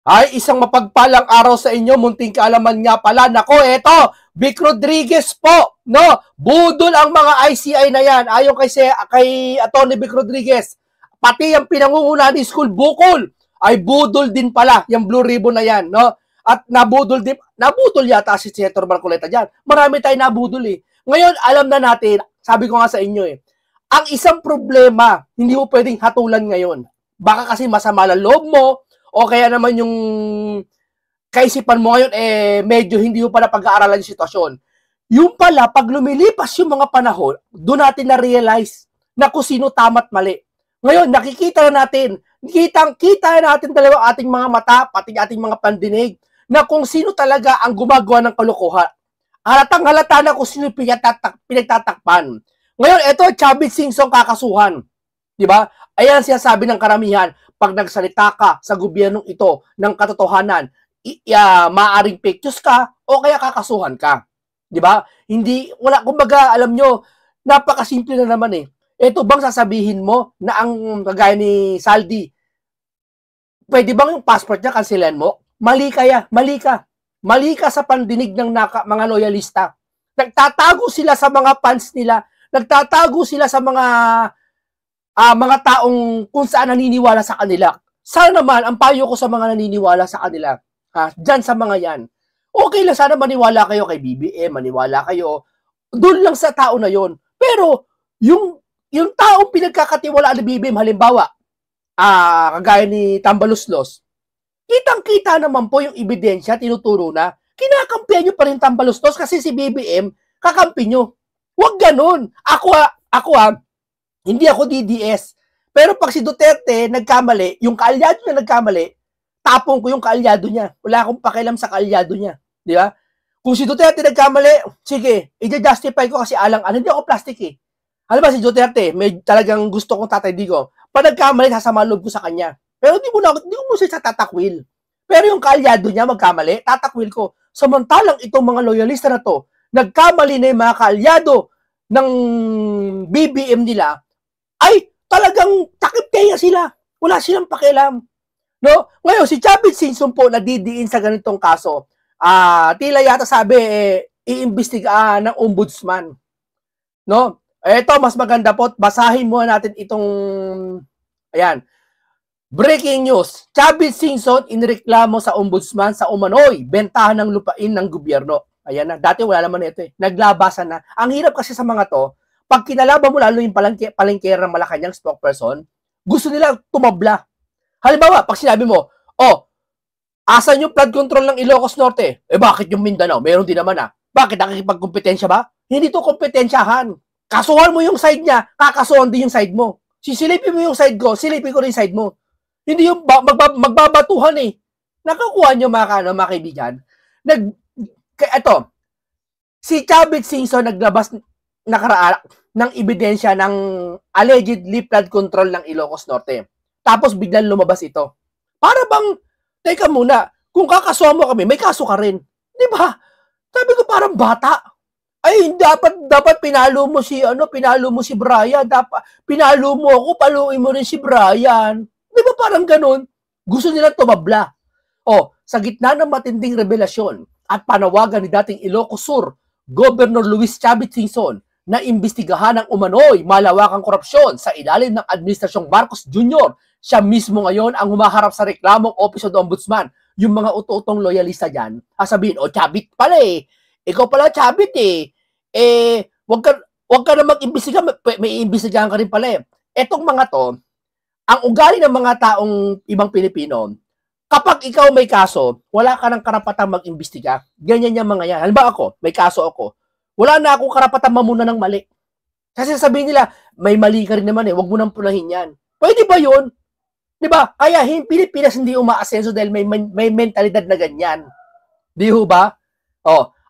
Ay, isang mapagpalang araw sa inyo, munting kaalaman nga pala. Nako, eto, Vic Rodriguez po, no? Budol ang mga ICI na yan. Ayon kay Atty. Vic Rodriguez, pati yung pinangunguna ni School Bukol, ay budol din pala, yung Blue Ribbon na yan, no? At nabudol yata si Senator Marcoleta dyan. Marami tayong nabudol eh. Ngayon, alam na natin, sabi ko nga sa inyo eh, ang isang problema, hindi mo pwedeng hatulan ngayon. Baka kasi masama lang loob mo, o kaya naman yung kaisipan mo ngayon, medyo hindi mo pala pag-aaralan yung sitwasyon. Yung pala, pag lumilipas yung mga panahon, doon natin na-realize na kung sino tama't mali. Ngayon, nakikita na natin, kita na natin talaga ating mga mata, pati ating mga pandinig, na kung sino talaga ang gumagawa ng kalokohan. Halatang halata na kung sino pinagtatakpan. Ngayon, ito, Chavit Singson kakasuhan. Diba? Ayan sinasabi ng karamihan, pag nagsalita ka sa gobyernong ito ng katotohanan, maaring fake news ka o kaya kakasuhan ka. 'Di ba? Hindi wala, kumbaga alam nyo, napakasimple na naman eh. Ito bang sasabihin mo na ang kagaya ni Saldi, pwede bang yung passport niya kanselan mo? Mali ka. Mali ka sa pandinig ng mga loyalista. Nagtatago sila sa mga fans nila, nagtatago sila sa mga taong kung saan naniniwala sa kanila. Sana naman, ang payo ko sa mga naniniwala sa kanila, dyan sa mga yan, okay lang, sana maniwala kayo kay BBM, maniwala kayo, doon lang sa tao na yon. Pero, yung taong pinagkakatiwalaan ni BBM, halimbawa, kagaya ni Tambaluslos, kitang-kita naman po yung ebidensya, tinuturo na, kinakampihan nyo pa rin Tambaluslos kasi si BBM, kakampi nyo. Huwag ganun. Ako hindi ako DDS. Pero pag si Duterte nagkamali, yung kaalyado niya nagkamali, tapong ko yung kaalyado niya. Wala akong pakialam sa kaalyado niya. Di ba? Kung si Duterte nagkamali, sige, i-justify ko kasi alang-alang. Hindi ako plastic eh. Alam ba si Duterte, may talagang gusto kong Tatay Digo. Pag nagkamali, sasama loob ko sa kanya. Pero di ko mo siya tatakwil. Pero yung kaalyado niya magkamali, tatakwil ko. Samantalang itong mga loyalista na to, nagkamali na yung mga kaalyado ng BBM nila, ay talagang takip kaya sila. Wala silang pakialam. No? Ngayon, si Chavit Singson po nadidiin sa ganitong kaso. Tila yata sabi, iimbestiga ng ombudsman. No? Ito, mas maganda po, basahin mo natin itong, ayan, breaking news. Chavit Singson inireklamo sa ombudsman sa umano'y bentahan ng lupain ng gobyerno. Ayan na, dati wala naman ito eh. Naglabasan na. Ang hirap kasi sa mga to, pag kinalaban mo lalo yung palengkera ng Malacanang spokesperson, gusto nila tumabla. Halimbawa, pag sinabi mo, asan yung flood control ng Ilocos Norte? Bakit yung Mindanao? Meron din naman Bakit? Nakikipagkompetensya ba? Hindi to kompetensyahan. Kasuhan mo yung side niya, kakasuhan din yung side mo. Sisilipin mo yung side ko, silipin ko rin yung side mo. Hindi yung magbabatuhan eh. Nakakuha nyo mga kaibigan. Ito, si Chavit Singson naglabas nakaraan ng ebidensya ng allegedly flood control ng Ilocos Norte. Tapos biglang lumabas ito. Para bang, teka muna, kung kakasuhan mo kami, may kaso ka rin. Di ba? Sabi ko parang bata. Ay, dapat pinalo mo si Brian. Dapat, pinalo mo ako, paluin mo rin si Brian. Di ba parang ganun? Gusto nila tumabla. Sa gitna ng matinding revelasyon at panawagan ni dating Ilocos Sur, Governor Luis Chavit Singson, na imbestigahan ng umano'y malawakang korupsyon sa ilalim ng Administrasyong Marcos Jr. Siya mismo ngayon ang humaharap sa reklamong Office of the Ombudsman. Yung mga uto-utong loyalista dyan, sabihin, Chavit pala eh. Ikaw pala Chavit eh. Wag ka na mag-imbestiga, may imbestigahan ka rin pala eh. Etong mga to, ang ugali ng mga taong ibang Pilipino, kapag ikaw may kaso, wala ka ng karapatang mag-imbestiga. Ganyan yung mga yan. Halimbawa ako, may kaso ako, wala na akong karapatan mamuna ng mali. Kasi sabihin nila, may mali ka rin naman eh, wag mo nang punahin yan. Pwede ba yun? Diba? Kaya Pilipinas hindi umaasenso dahil may mentalidad na ganyan. Di ho ba?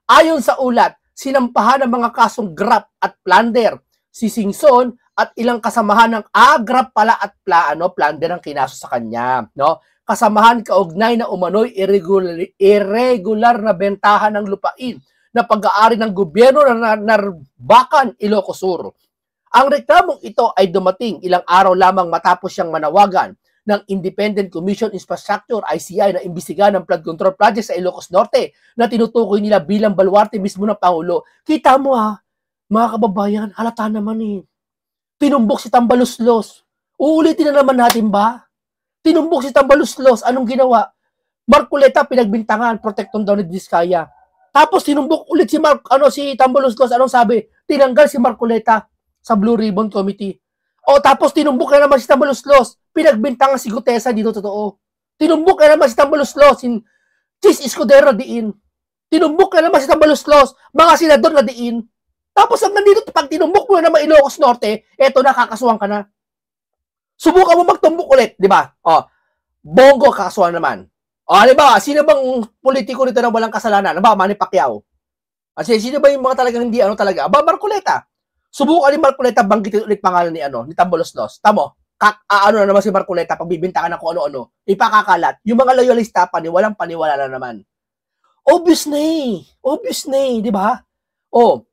Ayon sa ulat, sinampahan ng mga kasong graft at plunder si Singson at ilang kasamahan ng graft pala at plunder ang kinaso sa kanya. No? Kasamahan kaugnay na umano'y irregular na bentahan ng lupain na pag-aari ng gobyerno na Narbacan, Ilocos Sur. Ang reklamong ito ay dumating ilang araw lamang matapos siyang manawagan ng Independent Commission Infrastructure, ICI, na imbestigahan ng flood control project sa Ilocos Norte na tinutukoy nila bilang baluarte mismo ng Pangulo. Kita mo mga kababayan, halata naman Tinumbok si Tambaluslos. Uulitin na naman natin ba? Tinumbok si Tambaluslos. Anong ginawa? Marcoleta pinagbintangan, protekton daw ni Diskaya. Tapos tinumbok ulit si Tambaluslos. Anong sabi? Tinanggal si Marcoleta sa Blue Ribbon Committee. O tapos tinumbok na naman si Tambaluslos. Pinagbintangan si Gutesa, dito totoo. Tinumbok na naman si Tambaluslos. Chis Escudero diin. Tinumbok na naman si Tambaluslos. Mga senador na diin. Tapos ang nandito, pag tinumbok mo na naman Ilocos Norte, eto na, kakasuhan ka na. Subukan mo magtumbok ulit, di ba? O, Bongo, kakasuhan naman. O, di ba, sino bang politiko nito na walang kasalanan? Ba, Manny Pacquiao? Kasi sino ba yung mga talagang hindi talaga? Aba, Marcoleta. Subukan ni Marcoleta banggitin ulit pangalan ni Tambaluslos. Tamo, na naman si Marcoleta pag bibintakan ng kung ano-ano. Ipakakalat. Yung mga loyalista, paniwala na naman. Obvious na di ba? O,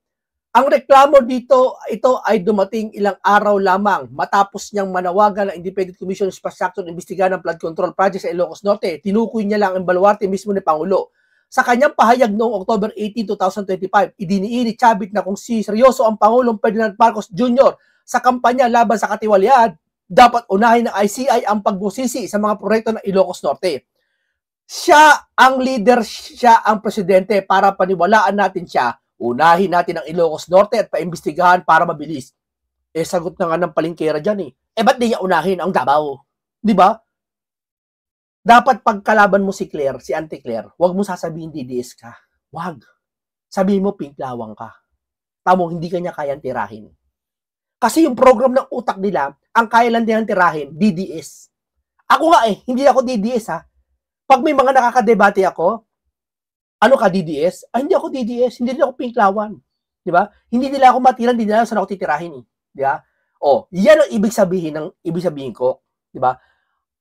ang reklamo dito, ito ay dumating ilang araw lamang matapos niyang manawagan ng Independent Commission Infrastructure imbestigahan ng flood control project sa Ilocos Norte. Tinukoy niya lang ang baluarte mismo ni Pangulo. Sa kanyang pahayag noong October 18, 2025, idiniin ni Chavit na kung seryoso ang Pangulong Ferdinand Marcos Jr. sa kampanya laban sa katiwalian, dapat unahin ng ICI ang pagbusisi sa mga proyekto ng Ilocos Norte. Siya ang leader, siya ang presidente. Para paniwalaan natin siya, unahin natin ang Ilocos Norte at paimbestigahan para mabilis. Sagot na nga ng palingkera dyan ba't di niya unahin ang Davao? Di ba? Dapat pagkalaban mo si Claire, si Auntie Claire, huwag mo sasabihin DDS ka. Huwag. Sabihin mo pinklawang ka. Tamo, hindi kanya kayang tirahin. Kasi yung program ng utak nila, ang kaya lang nilang tirahin, DDS. Ako nga hindi ako DDS Pag may mga nakakadebate ako, ano ka DDS? Hindi ako DDS, hindi nila ako pinklawan. Di ba? Hindi nila ako matiran, hindi nila saan ako titirahin Di ba? Yan ang ibig sabihin ko. Di ba?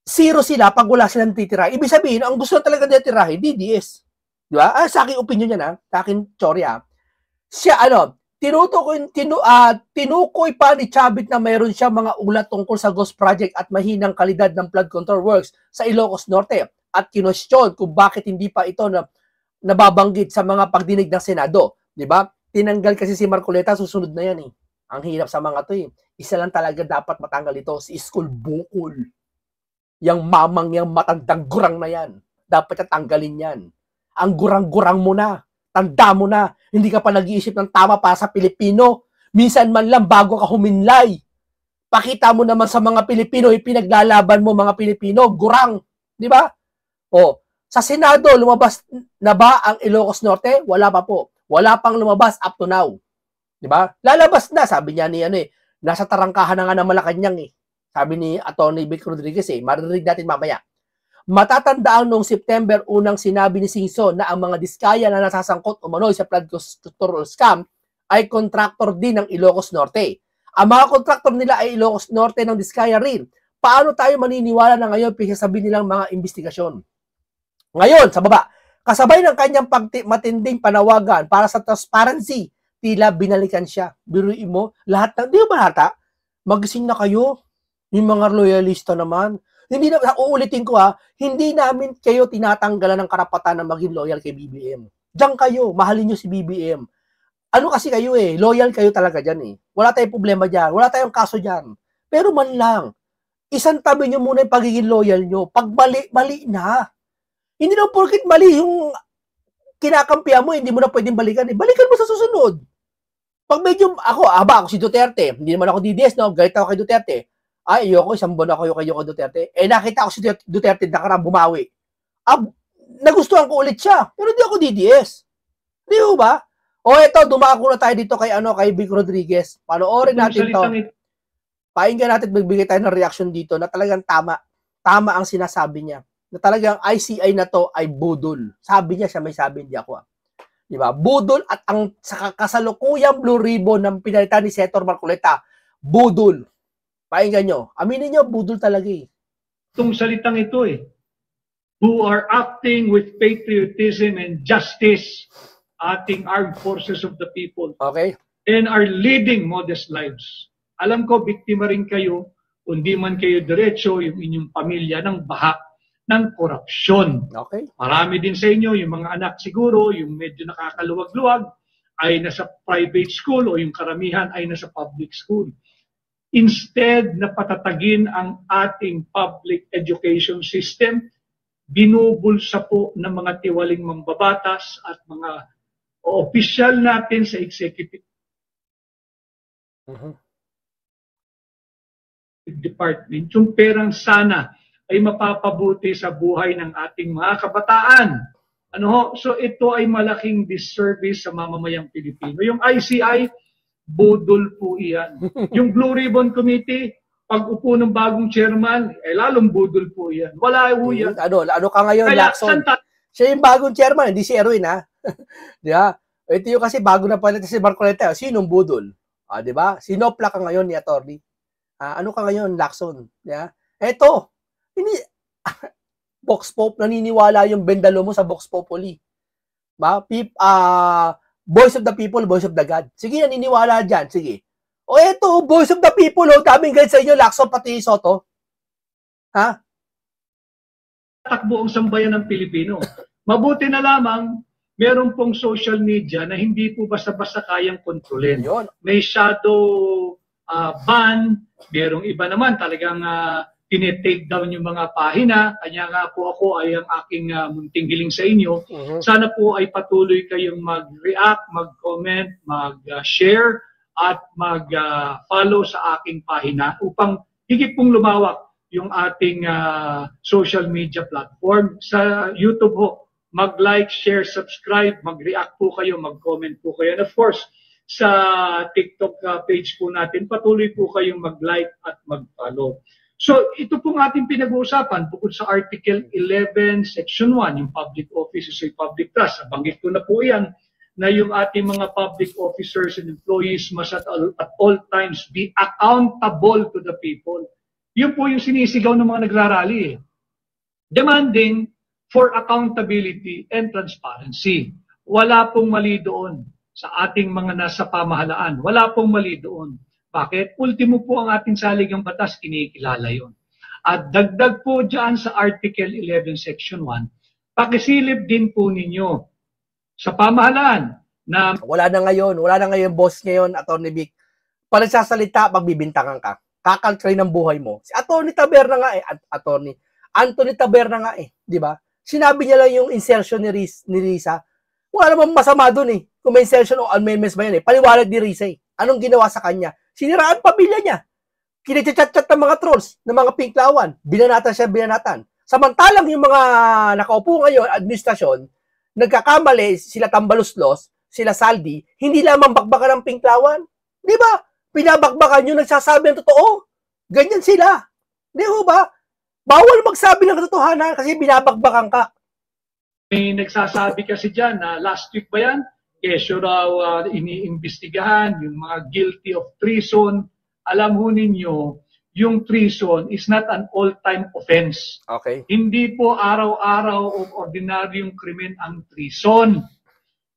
Zero sila pag wala silang titirahin. Ibig sabihin, ang gusto talaga nila tirahin, DDS. Di ba? Sa aking opinion yan sa aking teorya. Siya, tinukoy pa ni Chavit na mayroon siya mga ulat tungkol sa ghost project at mahinang kalidad ng flood control works sa Ilocos Norte at kinwestiyon kung bakit hindi pa ito nababanggit sa mga pagdinig ng Senado. Di ba? Tinanggal kasi si Marcoleta, susunod na yan Ang hirap sa mga to Isa lang talaga dapat matanggal ito, si Iskul Bukol. Yang mamang yang matandang gurang na yan. Dapat tanggalin yan. Ang gurang-gurang mo na. Tanda mo na. Hindi ka pa nag-iisip ng tama para sa Pilipino. Minsan man lang bago ka huminlay. Pakita mo naman sa mga Pilipino, ipinaglalaban mo mga Pilipino, gurang. Di ba? Sa Senado, lumabas na ba ang Ilocos Norte? Wala pa po. Wala pang lumabas up to now. Di ba? Lalabas na, sabi niya ni nasa tarangkahan na nga ng Malacanang Sabi ni Atty. Vic Rodriguez maririnig natin mamaya. Matatandaan noong September unang sinabi ni Singson na ang mga diskaya na nasasangkot umano'y sa flood control scam ay kontraktor din ng Ilocos Norte. Ang mga kontraktor nila ay Ilocos Norte ng diskaya rin. Paano tayo maniniwala na ngayon pinagsasabi nilang mga investigasyon? Ngayon, sa baba, kasabay ng kanyang matinding panawagan para sa transparency, tila binalikan siya. Biruin mo, lahat ng, di ba hata? Magising na kayo. Yung mga loyalista naman. Hindi na, uulitin ko hindi namin kayo tinatanggalan ng karapatan na maging loyal kay BBM. Diyan kayo, mahalin nyo si BBM. Ano kasi kayo loyal kayo talaga dyan Wala tayong problema dyan, wala tayong kaso dyan. Pero man lang, isang tabi nyo muna yung pagiging loyal nyo. Pag mali na. Hindi na porket mali yung kinakampihan mo, hindi mo na pwedeng balikan Balikan mo sa susunod. Pag medyo, ako si Duterte, hindi naman ako DDS, galit ako kay Duterte. Ayoko, isang buwan ako kay Duterte. Nakita ko si Duterte nakarang bumawi. Nagustuhan ko ulit siya, pero hindi ako DDS. Di ba? Eto, dumako na tayo dito kay Vic Rodriguez. Panoorin natin to. Pakinggan natin, magbigay tayo ng reaction dito na talagang tama ang sinasabi niya. Na talagang ICI na to ay budol. Sabi niya, siya may sabi, hindi ako Di ba? Budol at ang kasalukuyang Blue Ribbon ng pinalitan ni Senator Marcoleta, budol. Pakinggan nyo. Aminin nyo, budol talaga Itong salitang ito who are acting with patriotism and justice, ating armed forces of the people. Okay. And are leading modest lives. Alam ko, biktima rin kayo kundi man kayo diretso yung inyong pamilya ng bahak ng korupsyon. Okay. Marami din sa inyo, yung mga anak siguro, yung medyo nakakaluwag-luwag, ay nasa private school o yung karamihan ay nasa public school. Instead na patatagin ang ating public education system, binubulsa po ng mga tiwaling mambabatas at mga opisyal natin sa executive department, yung perang sana ay mapapabuti sa buhay ng ating mga kabataan. Ano ho? So ito ay malaking disservice sa mamamayang Pilipino. Yung ICI, budol po iyan. Yung Blue Ribbon Committee, pag upo ng bagong chairman, lalong budol po iyan. Wala po yan. Ano ka ngayon, Kaya, Lacson? Siya yung bagong chairman, hindi si Erwin, ha? Di ba? Ito yung kasi bago na pala si Marcoleta. Sinong budol? Di ba? Sinopla ka ngayon ni Atty. Ano ka ngayon, Lacson? Yeah? Eto, Vox Pop, naniniwala yung bendalo mo sa Vox Populi. Ba? Voice of the people, voice of the God. Sige, naniniwala dyan. Sige. O eto, voice of the people, daming guide sa inyo, Lacson, pati Soto. Ha? Takbo ang sambayan ng Pilipino. Mabuti na lamang, meron pong social media na hindi po basta-basta kayang kontrolin. May shadow ban, merong iba naman talagang tinetake down yung mga pahina. Kanya nga po ako ay ang aking munting hiling sa inyo. Sana po ay patuloy kayong mag-react, mag-comment, mag-share at mag-follow sa aking pahina upang higit pong lumawak yung ating social media platform. Sa YouTube ho, mag-like, share, subscribe, mag-react po kayo, mag-comment po kayo. And of course, sa TikTok page po natin, patuloy po kayong mag-like at mag-follow. So, ito pong ating pinag-uusapan, bukod sa Article 11, Section 1, yung public offices ay public trust. Nabanggit ko na po yan, na yung ating mga public officers and employees must at all times be accountable to the people. Yun po yung sinisigaw ng mga nagrarally. Demanding for accountability and transparency. Wala pong mali doon sa ating mga nasa pamahalaan. Wala pong mali doon. Bakit? Ultimo po ang ating saligang batas, kinikilala yon. At dagdag po dyan sa Article 11, Section 1, pakisilip din po ninyo sa pamahalaan na... Wala na ngayon, boss ngayon, Atty. Vic. Pag nagsasalita, magbibintangan ka. Kakaltry ng buhay mo. Si Atty. Taberna nga Anthony Taberna nga di ba? Sinabi niya lang yung insertion ni Risa. Wala namang masama doon Kung may insertion o amendments ba yan Paliwanag ni Risa Anong ginawa sa kanya? Siniraan pamilya niya. Kinitchat-chat ng mga trolls, ng mga pinklawan. Binanatan. Samantalang yung mga nakaupo ngayon, administrasyon, nagkakamali, sila Tambaluslos, sila Saldi, hindi lamang bakbakan ng pinklawan. Di ba? Pinabakbakan yung nagsasabi ng totoo. Ganyan sila. Di ba? Bawal magsabi ng katotohanan kasi binabakbakan ka. May nagsasabi kasi dyan na last week ba yan? Kesyo raw iniimbestigahan yung mga guilty of treason. Alam ho ninyo, yung treason is not an all-time offense. Okay. Hindi po araw-araw o ordinaryong krimen ang treason.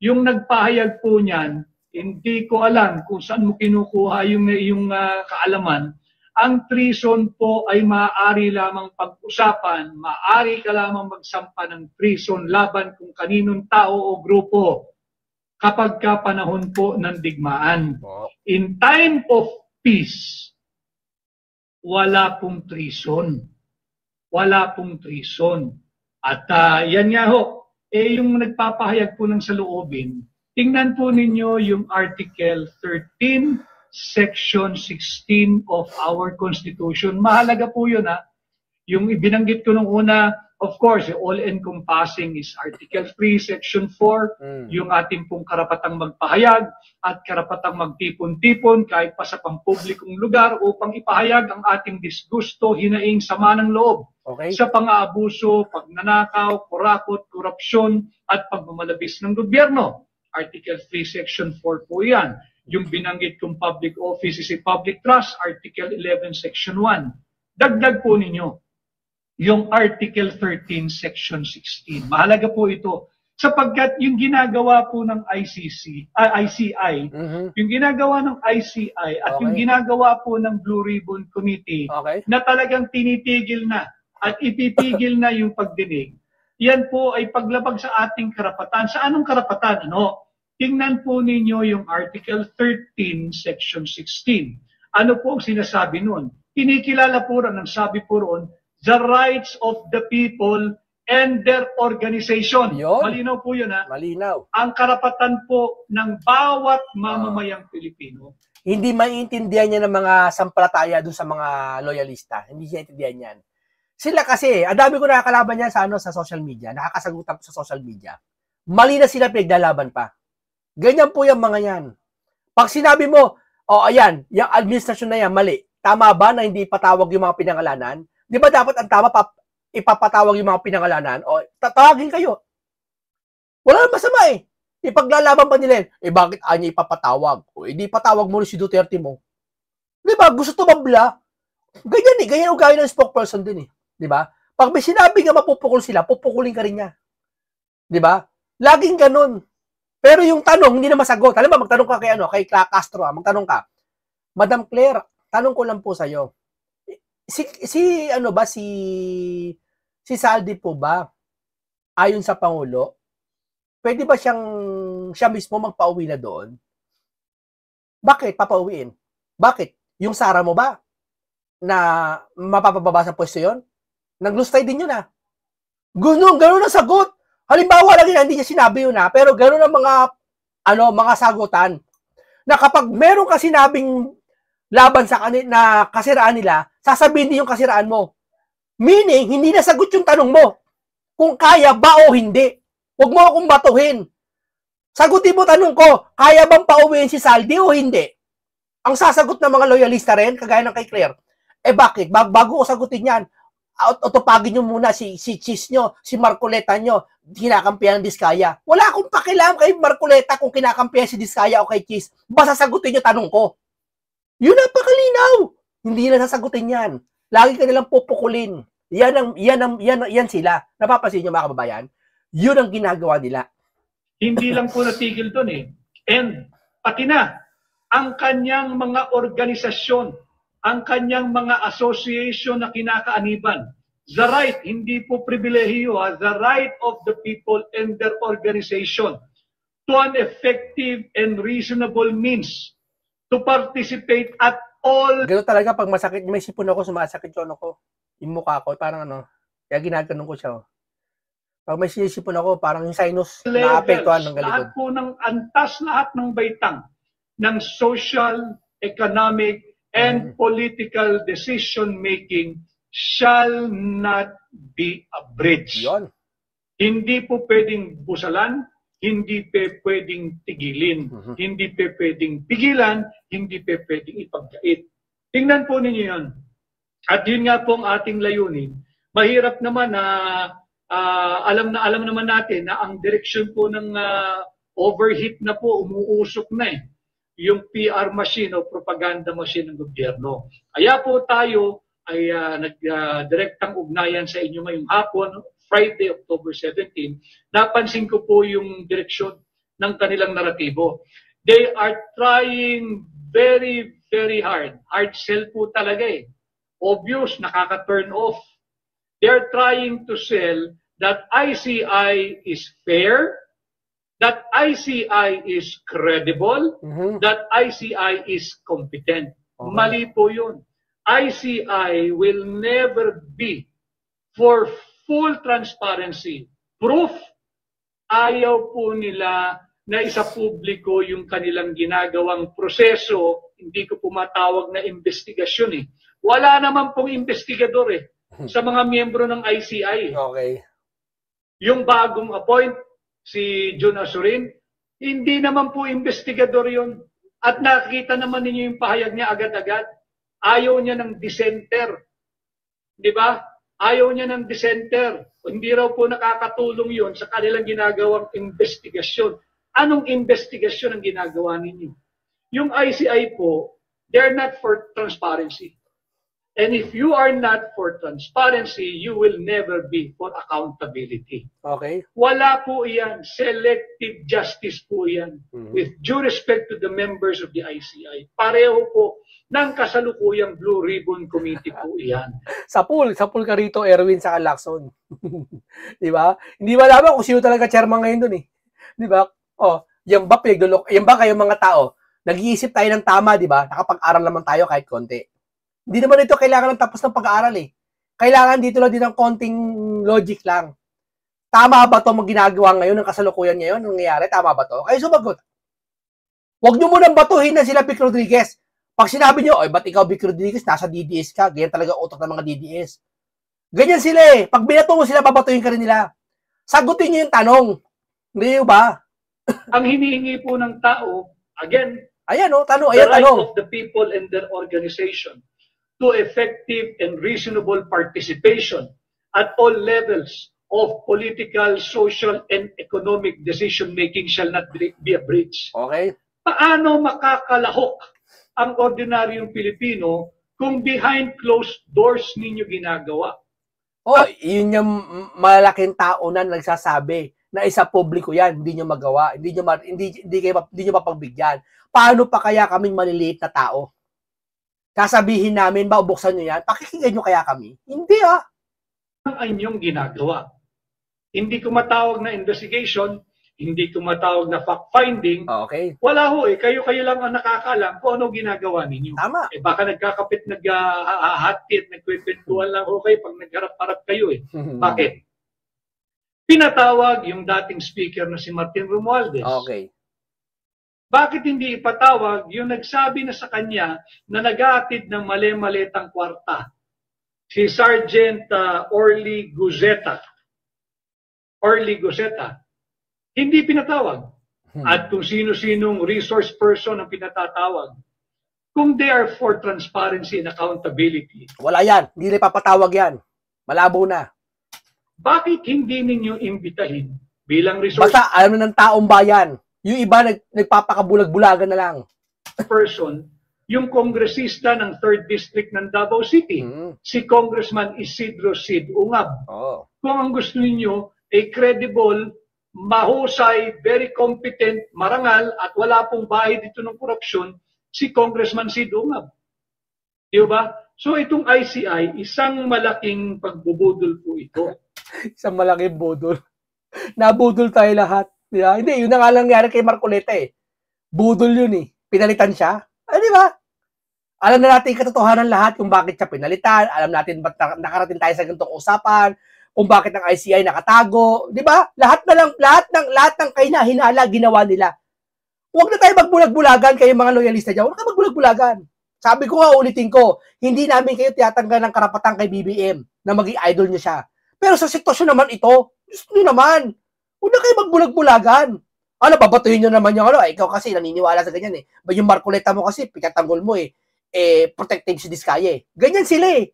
Yung nagpahayag po niyan, hindi ko alam kung saan mo kinukuha yung kaalaman. Ang treason po ay maaari lamang pag-usapan, maaari ka lamang magsampa ng treason laban kung kaninong tao o grupo kapag ka panahon po ng digmaan. In time of peace, wala pong treason. Wala pong treason. At yan nga ho, yung nagpapahayag po ng saloobin, tingnan po ninyo yung Article 13, Section 16 of our Constitution. Mahalaga po yun Yung ibinanggit ko nung una, of course, all-encompassing is Article 3, Section 4, yung ating pong karapatang magpahayag at karapatang magtipon-tipon kahit pa sa pampublikong lugar upang ipahayag ang ating disgusto, hinaing, sama ng loob sa pang-aabuso, pagnanakaw, kurakot, korupsyon at pagmamalabis ng gobyerno. Article 3, Section 4 po yan. Yung binanggit kong public office is a public trust, Article 11, Section 1. Dagdag po ninyo yung Article 13, Section 16. Mahalaga po ito. Sapagkat yung ginagawa po ng ICI, yung ginagawa ng ICI at yung ginagawa po ng Blue Ribbon Committee na talagang tinitigil na at ipipigil na yung pagdinig, yan po ay paglabag sa ating karapatan. Sa anong karapatan? Ano? Tingnan po ninyo yung Article 13, Section 16. Ano po ang sinasabi nun? Kinikilala po rin, ang sabi po ron, the rights of the people and their organization. Yun. Malinaw po yun, ha? Malinaw. Ang karapatan po ng bawat mamamayang Pilipino. Hindi maiintindihan niya ng mga sampalataya doon sa mga loyalista. Hindi siya intindihan yan. Sila kasi, ang dami ko nakakalaban yan sa social media, nakakasagutan ko sa social media. Mali na sila pinaglalaban pa. Ganyan po yung mga yan. Pag sinabi mo, ayan, yung administrasyon na yan, mali. Tama ba na hindi ipatawag yung mga pinangalanan? Di ba dapat ang tama ipapatawag yung mga pinangalanan, o tatawagin kayo. Wala nang masama eh. Ipaglalaban pa nila bakit anya ipapatawag? O hindi patawag mo si Duterte mo. Di ba? Gusto tumabla. Ganyan eh. Ganyan ang gaya ng spokesperson din eh. Di ba? Pag may sinabi nga mapupukul sila, pupukulin ka rin niya. Di ba? Laging ganun. Pero yung tanong, hindi na masagot. Alam ba, magtanong ka kay Castro, magtanong ka, Madam Claire, tanong ko lang po sa'yo. Si Saldi po ba, ayon sa Pangulo, pwede ba siya mismo magpauwi na doon? Bakit papauwiin? Bakit? Yung Sara mo ba, na mapapababa sa pwesto yun? Naglustay din yun Ganun ang sagot. Halimbawa lang hindi niya sinabi yun pero ganun ang mga sagutan. Na kapag meron ka sinabing laban sa na kasiraan nila, sasabihin din yung kasiraan mo. Meaning, hindi nasagot yung tanong mo. Kung kaya ba o hindi. Huwag mo akong batuhin. Sagutin mo tanong ko, kaya bang pauwiin si Saldi o hindi? Ang sasagot ng mga loyalista rin, kagaya ng kay Claire, bakit? Bago ko sagutin yan, otopagin nyo muna si Cheese nyo, si Marcoleta nyo, kinakampihan ng Diskaya. Wala akong pakialam kay Marcoleta kung kinakampihan si Diskaya o kay Cheese. Basta sagutin nyo tanong ko. Yun ang pakalinaw. Hindi na sasagutin yan. Lagi ka nilang pupukulin. Yan sila. Napapansin nyo mga kababayan? Yun ang ginagawa nila. Hindi lang po natigil doon eh. And pati na, ang kanyang mga organisasyon, ang kanyang mga association na kinakaaniban, the right, hindi po pribilehiyo, the right of the people and their organization to an effective and reasonable means to participate at all. Gano'n talaga pag masakit, may sipon ako, sumasakit yung ko, yung mukha ko, parang kaya ginaganon ko siya. Pag may sipon ako, parang yung sinus, naapektuhan ng galikod. Lahat po ng antas, lahat ng baitang ng social, economic, and political decision-making shall not be abridged. Yun. Hindi po pwedeng busalan, hindi pwedeng tigilin, hindi pwedeng pigilan, hindi pwedeng ipagkait. Tingnan po ninyo yun. At yun nga po ang ating layunin. Mahirap naman na alam naman natin na ang direksyon po ng overheat na po, umuusok na yung PR machine o propaganda machine ng gobyerno. Kaya po tayo ay nag-direktang ugnayan sa inyo ngayong hapon, Friday, October 17, napansin ko po yung direksyon ng kanilang naratibo. They are trying very, very hard. Hard sell po talaga Obvious, nakaka-turn off. They're trying to sell that ICI is fair, that ICI is credible, that ICI is competent. Mali po yun. ICI will never be for full transparency. Proof, ayaw po nila na isa publiko yung kanilang ginagawang proseso. Hindi ko pumatawag na investigasyon Wala naman pong investigador sa mga miyembro ng ICI. Okay. Yung bagong appoint, si John Asurin, hindi naman po investigador yun. At nakita naman ninyo yung pahayag niya agad-agad. Ayaw niya ng dissenter. Di ba? Ayaw niya ng dissenter. Hindi raw po nakakatulong yun sa kanilang ginagawang investigasyon. Anong investigasyon ang ginagawa ninyo? Yung ICI po, they're not for transparency. And if you are not for transparency, you will never be for accountability. Okay. Wala po iyan. Selective justice po iyan. With due respect to the members of the ICI. Pareho po ng kasalukuyang Blue Ribbon Committee po iyan. Sa pool ka rito, Erwin sa Lacson. Di ba? Hindi malaman kung sino talaga chairman ngayon dun eh. Di ba? Oh, yan ba kayong mga tao? Nag-iisip tayo ng tama, di ba? Nakapag-aral naman tayo kahit konti. Hindi naman ito kailangan ng tapos ng pag-aaral eh. Kailangan dito lang din ng konting logic lang. Tama ba ito ginagawa ngayon ng kasalukuyan ngayon? Nangyayari, tama ba ito? Kayo sumagot. Huwag nyo munang batuhin na sila Vic Rodriguez. Pag sinabi nyo, ba't ikaw Vic Rodriguez, nasa DDS ka, ganyan talaga utak ng mga DDS. Ganyan sila eh. Pag binato mo sila, babatuhin ka rin nila. Sagutin nyo yung tanong. Hindi ba? Ang hinihingi po ng tao, again, ayan o, tanong, the ayan, right tanong. of the people and their organization to effective and reasonable participation at all levels of political, social, and economic decision-making shall not be abridged. Okay. Paano makakalahok ang ordinaryong Pilipino kung behind closed doors ninyo ginagawa? Oh, yun yung malaking tao na nagsasabi na isa publiko yan, hindi nyo magawa, hindi nyo mapagbigyan. Paano pa kaya kaming maliliit na tao? Sasabihin namin, ba, buksan nyo yan? Pakikinggan nyo kaya kami? Hindi ah. Ang inyong ginagawa. Hindi ko matawag na investigation, hindi ko matawag na fact-finding. Okay. Wala ho eh. Kayo lang ang nakakaalam kung ano ginagawa ninyo. Tama. Baka nagkakapit, naghahatit, nagkwentuhan lang ho kayo pag nagharap-harap kayo eh. Bakit? Pinatawag yung dating speaker na si Martin Romualdez. Okay. Bakit hindi ipatawag yung nagsabi na sa kanya na nag-aatid ng mali-malitang kwarta? Si Sergeant Orly Guzeta. Hindi pinatawag. At kung sino-sinong resource person ang pinatatawag. Kung they are for transparency and accountability. Wala yan. Hindi na ipapatawag yan. Malabo na. Bakit hindi ninyo imbitahin bilang resource basta alam na ng taong bayan? Yung iba nagpapakabulag-bulagan na lang. Person, yung kongresista ng 3rd District ng Davao City, si Congressman Isidro Sid Ungab. Oh. Kung ang gusto niyo ay credible, mahusay, very competent, marangal, at wala pong bahay dito ng korupsyon, si Congressman Sid Ungab. Di ba? So itong ICI, isang malaking pagbubudol po ito. Isang malaking budol. Nabudol tayo lahat. Yeah, hindi, yun na nga lang nangyari kay Marcoleta eh. Budol yun eh. Pinalitan siya. Di ba? Alam na natin katotohanan lahat kung bakit siya pinalitan. Alam natin ba't nakarating tayo sa ganitong usapan. Kung bakit ang ICI nakatago. Di ba? Lahat ng kahinahinala ginawa nila. Huwag na tayo magbulag-bulagan kayo mga loyalista dyan. Huwag na magbulag-bulagan. Sabi ko nga, ulitin ko, hindi namin kayo tiyatanggal ng karapatan kay BBM na maging idol niya siya. Pero sa sitwasyon naman ito, gusto nyo naman. Huwag na kayo magbulag-bulagan. Ano, babatuhin nyo naman yung ikaw kasi naniniwala sa ganyan eh. Ba yung Marcoleta mo kasi, pikatanggol mo eh. Protective si Diskaya eh. Ganyan sila eh.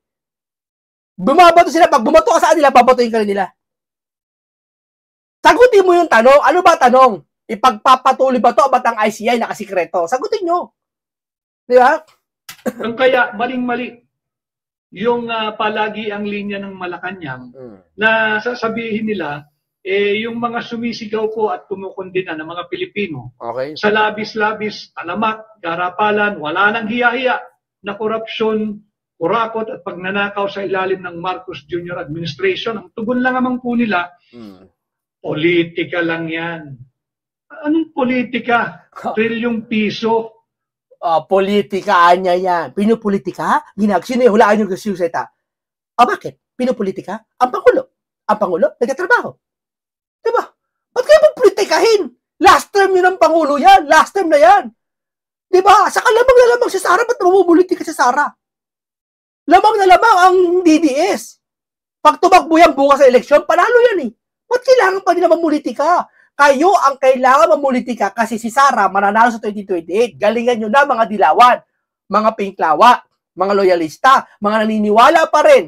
Bumabato sila. Pag bumato ka sa kanila, babatuhin ka rin nila. Sagutin mo yung tanong. Ano ba tanong? Ipagpapatuloy ba to ba't ang ICI nakasikreto? Sagutin nyo. Di ba? Ang kaya, maling-mali. Yung palagi ang linya ng Malacanang na sasabihin nila, yung mga sumisigaw po at kumukundina ng mga Pilipino sa labis-labis, alamak, garapalan, wala nang hiya-hiya na korupsyon, kurakot at pagnanakaw sa ilalim ng Marcos Jr. administration. Ang tugon lang naman po nila, politika lang yan. Anong politika? Trilyong piso. Politika niya yan. Pinupolitika? Hulaan yung Guseta. Bakit? Pinupolitika? Ang Pangulo. Ang Pangulo, nagtatrabaho. Diba? Ba't kayo magpolitikahin? Last term yun ang Pangulo yan. Last term na yan. Diba? Saka lamang na lamang si Sara. Ba't namumulitika si Sara? Lamang na lamang ang DDS. Pag tumakbo yan bukas sa eleksyon, panalo yan eh. Ba't kailangan pa nila mamulitika? Kayo ang kailangan mamulitika kasi si Sara mananalo sa 2028. Galingan nyo na mga dilawan, mga pinklawa, mga loyalista, mga naniniwala pa rin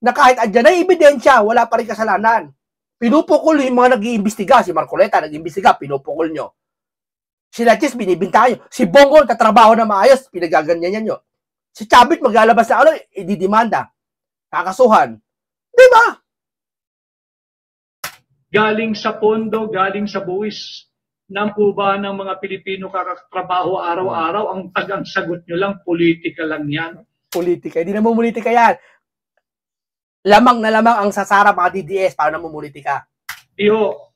na kahit andyan na ebidensya, wala pa rin kasalanan. Pinupukol yung mga nag-iimbestiga. Si Marcoleta nag-iimbestiga, pinupukol nyo. Si Laches, binibinta nyo. Si Bongo, tatrabaho na maayos, pinagaganyan nyo. Si Chavit maglalabas na ano, ididimanda. Kakasuhan. Di ba? Galing sa pondo, galing sa buwis ng po ba ng mga Pilipino kakatrabaho araw-araw, ang tagang sagot nyo lang, politika lang yan. Politika. Hindi na mo politika yan. Lamang na lamang ang sasarap mga DDS para na mo politika. Iyo,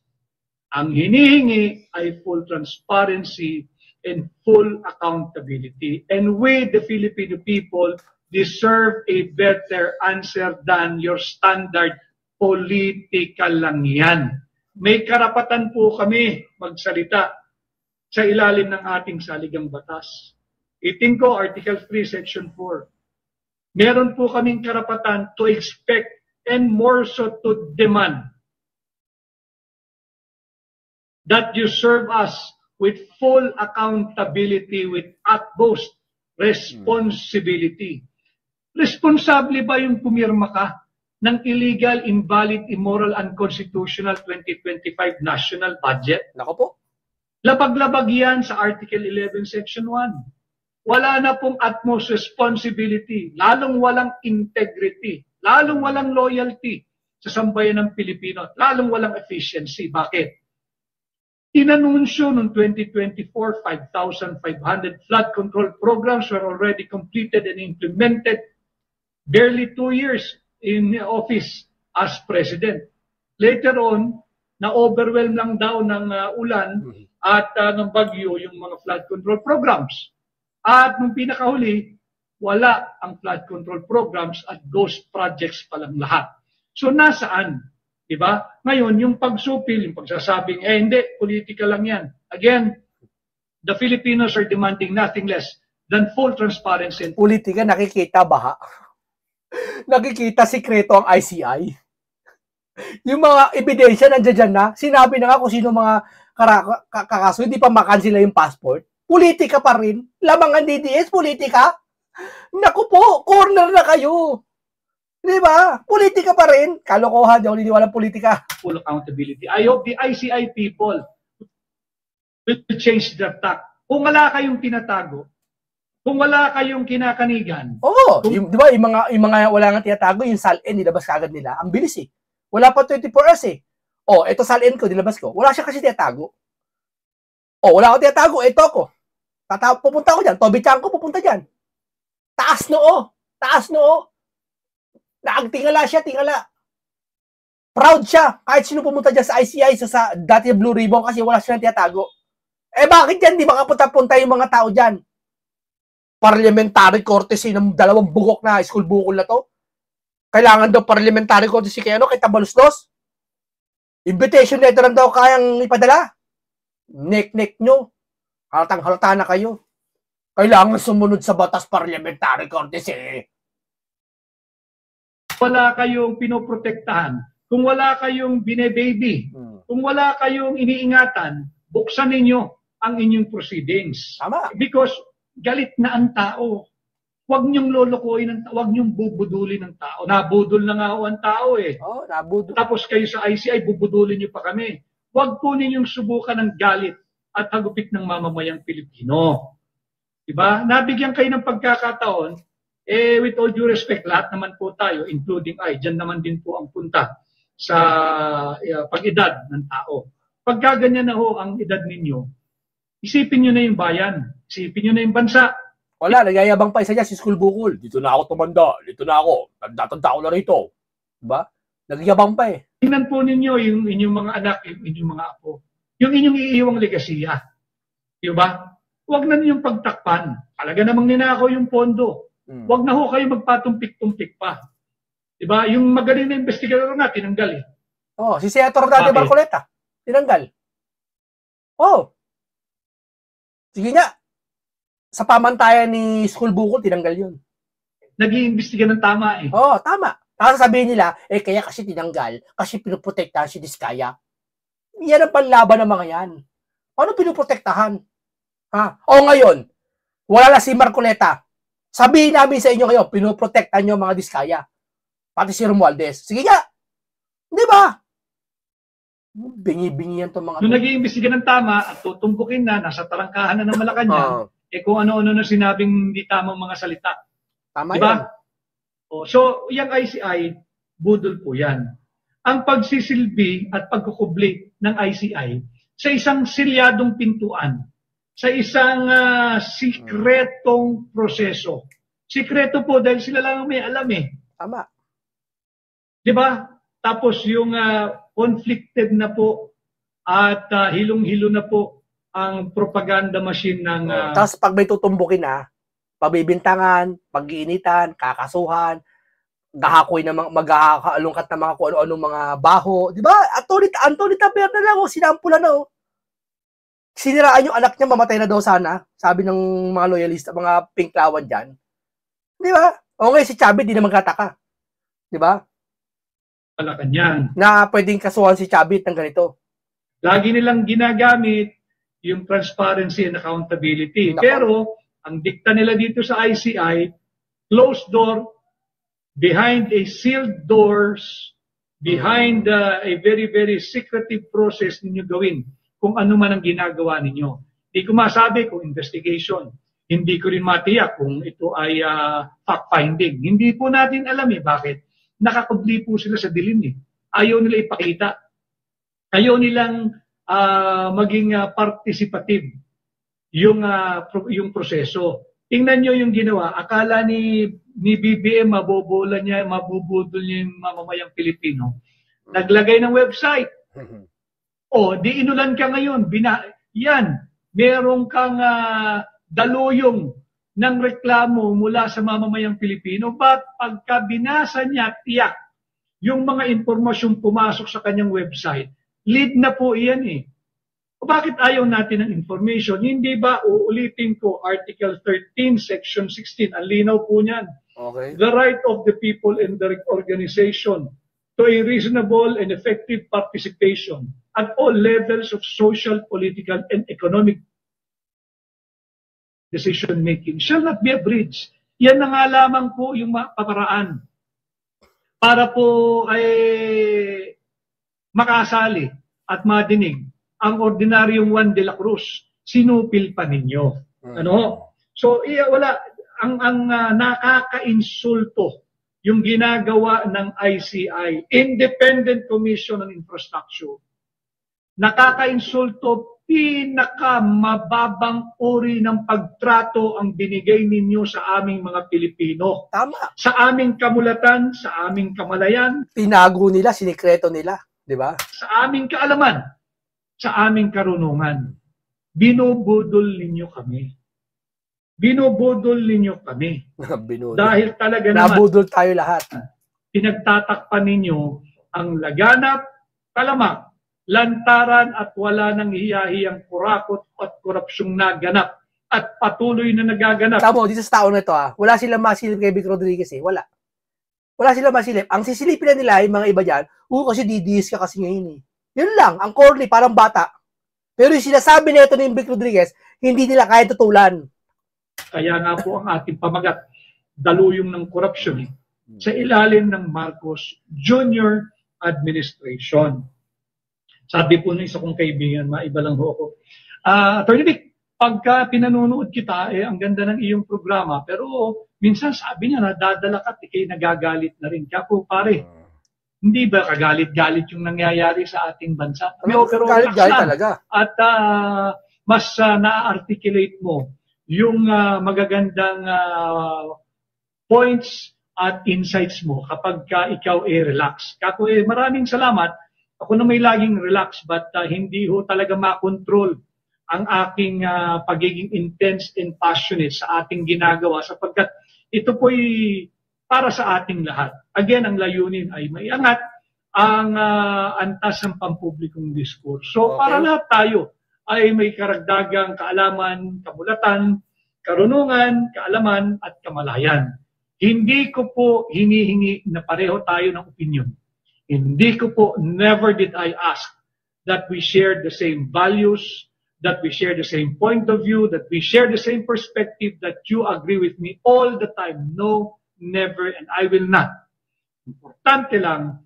ang hinihingi ay full transparency and full accountability. And we, the Filipino people, deserve a better answer than your standard politika lang yan. May karapatan po kami magsalita sa ilalim ng ating saligang batas. Itin ko, Article 3, Section 4. Meron po kaming karapatan to expect and more so to demand that you serve us with full accountability, with utmost responsibility. Responsable ba yung pumirma ka ng illegal, invalid, immoral, unconstitutional 2025 national budget? Nako po. Labag-labag yan sa Article 11, Section 1. Wala na pong utmost responsibility, lalong walang integrity, lalong walang loyalty sa sambayan ng Pilipino, lalong walang efficiency. Bakit? Inanunsyo noong 2024, 5,500 flood control programs were already completed and implemented. Barely 2 years in office as president. Later on, na-overwhelm lang daw ng ulan at ng bagyo yung mga flood control programs. At nung pinakahuli, wala ang flood control programs at ghost projects pa lang lahat. So nasaan? Diba? Ngayon, yung pagsupil, yung pagsasabing, hindi, politika lang yan. Again, the Filipinos are demanding nothing less than full transparency. Politika, nakikita ba? Nakikita sikreto ang ICI. Yung mga ebidensya nandiyan dyan na, sinabi na nga kung sino mga kakaso, hindi pa makansila yung passport. Politika pa rin. Lamang ang DDS, politika. Naku po, corner na kayo. Di ba? Politika pa rin. Kalokohan, di ako niniwalang politika. Full accountability. I hope the ICI people will change their tack. Kung wala kayong tinatago, kung wala kayong kinakanigan. Oo, di ba, yung mga wala nga tinatago, yung SALN, nilabas kagad nila. Ang bilis eh. Wala pa 24 hours eh. Oh, ito SALN ko, nilabas ko. Wala siya kasi tinatago. Oh, wala ako tinatago, ito ko. Pupunta ako dyan, Toby Chanko pupunta dyan. Taas noo. Taas noo. Tingala siya, tingala. Proud siya. Kahit sino pumunta dyan sa ICI, sa dati Blue Ribbon, kasi wala siya tinatago. Eh bakit dyan? Di makapunta-punta yung mga tao dyan? Parliamentary courtesy ng dalawang bugok na school bukol na to. Kailangan daw parliamentary courtesy kay ano, kay Tabaluslos. Invitation letter lang daw kayang ipadala. Nek-nek nyo. Halatang-halata na kayo. Kailangan sumunod sa batas parliamentary courtesy. Wala kayong pinoprotektahan, kung wala kayong bine-baby, kung wala kayong iniingatan, buksan ninyo ang inyong proceedings. Tama. Because galit na ang tao. Huwag niyong lolokohin, huwag niyong bubudulin ng tao. Nabudol na nga ang tao eh. Oh, nabudol. Tapos kayo sa ICI, bubudulin niyo pa kami. Huwag po ninyong subukan ng galit at hagupit ng mamamayang Pilipino. Diba? Nabigyan kayo ng pagkakataon, with all due respect, lahat naman po tayo, including I, dyan naman din po ang punta sa pag-edad ng tao. Pagka ganyan na ho ang edad ninyo, isipin nyo na yung bayan, isipin nyo na yung bansa. Wala, nagyayabang pa isa dyan si School Bukol. Dito na ako tumanda, dito na ako, tanda-tanda ko na rito. Diba? Nagyayabang pa eh. Tingnan po ninyo yung inyong mga anak, yung inyong mga apo, yung inyong iiwang legasiya. Diba? Huwag na ninyong pagtakpan. Talaga namang ninakaw yung pondo. Huwag na ho kayo magpatumpik-tumpik pa. Diba? Yung magaling na investigador nga, tinanggal eh. Oh, si Senator Dante Barcoleta, tinanggal. Oh. Sige nga. Sa pamantayan ni School Bukol, tinanggal yun. Nag-iimbestiga ng tama eh. Oh, tama. Tapos sabihin nila, kaya kasi tinanggal, kasi pinuprotektahan si Diskaya. Yan ang panlaban ng mga yan. Ano pinuprotektahan? Ha? O ngayon, wala na si Marcoleta. Sabihin namin sa inyo kayo, pinoprotektan nyo mga Diskaya. Pati si Romualdez. Sige nga. Di ba? Bingi-bingi yan itong mga... Nung nag-iimbestiga ng tama at tutumpukin na, nasa tarangkahan na ng Malacanang, kung ano-ano na sinabing hindi tamang mga salita. Tama diba? yan. So, yung ICI, budol po yan. Ang pagsisilbi at pagkukubli ng ICI sa isang silyadong pintuan, sa isang sikretong proseso. Sikreto po dahil sila lang may alam eh. Tama. Diba? Tapos yung conflicted na po at hilong-hilo na po ang propaganda machine ng... Tapos pag may tutumbukin na, pabibintangan, pag-iinitan, kakasuhan, gahakoy na magkakaalungkat na mga kung ano-anong mga baho. Di ba? Anthony Taper na lang, sinampulan na. Siniraan yung anak niya, mamatay na daw sana. Sabi ng mga loyalista, mga pinklawan dyan. Di ba? Okay, si Chavit, di naman kataka. Di ba? Malacanang. Na pwedeng kasuhan si Chavit ng ganito. Lagi nilang ginagamit yung transparency and accountability. Pero, ang dikta nila dito sa ICI, closed door, behind a sealed doors, behind a very, very secretive process ninyo gawin kung ano man ang ginagawa ninyo. Hindi ko masabi kung investigation. Hindi ko rin matiyak kung ito ay fact-finding. Hindi po natin alam bakit. Nakakubli po sila sa dilim Ayaw nila ipakita. Ayaw nilang maging participative yung proseso. Tingnan nyo yung ginawa. Akala ni BBM mabubudol niya yung mamamayang Pilipino. Naglagay ng website. Di inulan ka ngayon. Yan. Meron kang daluyong ng reklamo mula sa mamamayang Pilipino. But pagka binasa niya, tiyak, yung mga impormasyong pumasok sa kanyang website, lead na po iyan Bakit ayaw natin ng information? Hindi ba, uulitin ko, Article 13, Section 16, ang linaw po niyan. Okay. The right of the people and the organization to a reasonable and effective participation at all levels of social, political, and economic decision-making shall not be abridged. Yan na nga lamang po yung paparaan para po ay makasali at madinig ang ordinaryong Juan de la Cruz. Sinupil pa ninyo. So, wala. Ang nakaka-insulto yung ginagawa ng ICI, Independent Commission on Infrastructure. Nakaka-insulto, pinakamababang uri ng pagtrato ang binigay ninyo sa aming mga Pilipino. Tama. Sa aming kamulatan, sa aming kamalayan. Tinago nila, sinikreto nila. Di ba? Sa aming kaalaman, sa aming karunungan. Binubudol ninyo kami. Binubudol ninyo kami. Dahil talaga naman, nabudol tayo lahat. Pinagtatakpan ninyo ang laganap, talamak, lantaran at wala nang hiyahiyang kurakot at korupsyong naganap at patuloy na nagaganap. Tamo, dito sa tao na ito wala silang masilip kay Vic Rodriguez Wala. Wala silang masilip. Ang sisilipin na nila, yung mga iba dyan, kasi didis ka kasi ngayon Yun lang, ang corny, parang bata. Pero yung sinasabi na ito ni Vic Rodriguez, hindi nila kaya tutulan. Kaya nga po ang ating pamagat, daluyong ng korupsyon sa ilalim ng Marcos Jr. Administration. Sabi po ng isa kong kaibigan, maiba lang ho ako. Attorney Vic, pagka pinanunood kita, ang ganda ng iyong programa, pero minsan sabi niya, nadadala ka, ikay nagagalit na rin. Kaya po pare, hindi ba kagalit-galit yung nangyayari sa ating bansa? Pero galit-galit talaga. At mas na-articulate mo yung magagandang points at insights mo kapag ikaw relax. Kako maraming salamat. Ako na may laging relax but hindi ho talaga makontrol ang aking pagiging intense and passionate sa ating ginagawa sapagkat ito po'y para sa ating lahat. Again, ang layunin ay maiangat ang antas ng pampublikong diskurso. So, para lahat tayo ay may karagdagang kaalaman, kamulatan, karunungan, kaalaman, at kamalayan. Hindi ko po hinihingi na pareho tayo ng opinion. Hindi ko po, never did I ask that we share the same values, that we share the same point of view, that we share the same perspective, that you agree with me all the time. No, never, and I will not. Importante lang,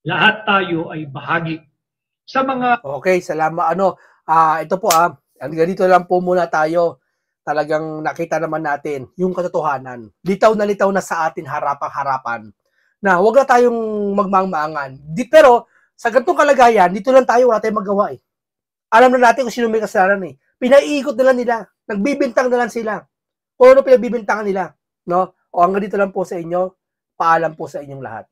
lahat tayo ay bahagi sa mga... Okay, salamat. Ito po ganito lang po muna tayo. talagang nakita naman natin yung katotohanan. Litaw na sa atin harapang-harapan na huwag na tayong magmangmaangan. Pero sa ganitong kalagayan, dito lang tayo, wala tayong magawa eh. Alam na natin kung sino may kasalanan eh. Pinaiikot na lang nila. Nagbibintang na lang sila. Kung ano pinagbibintangan nila. No? O hanggang dito lang po sa inyo. Paalam po sa inyong lahat.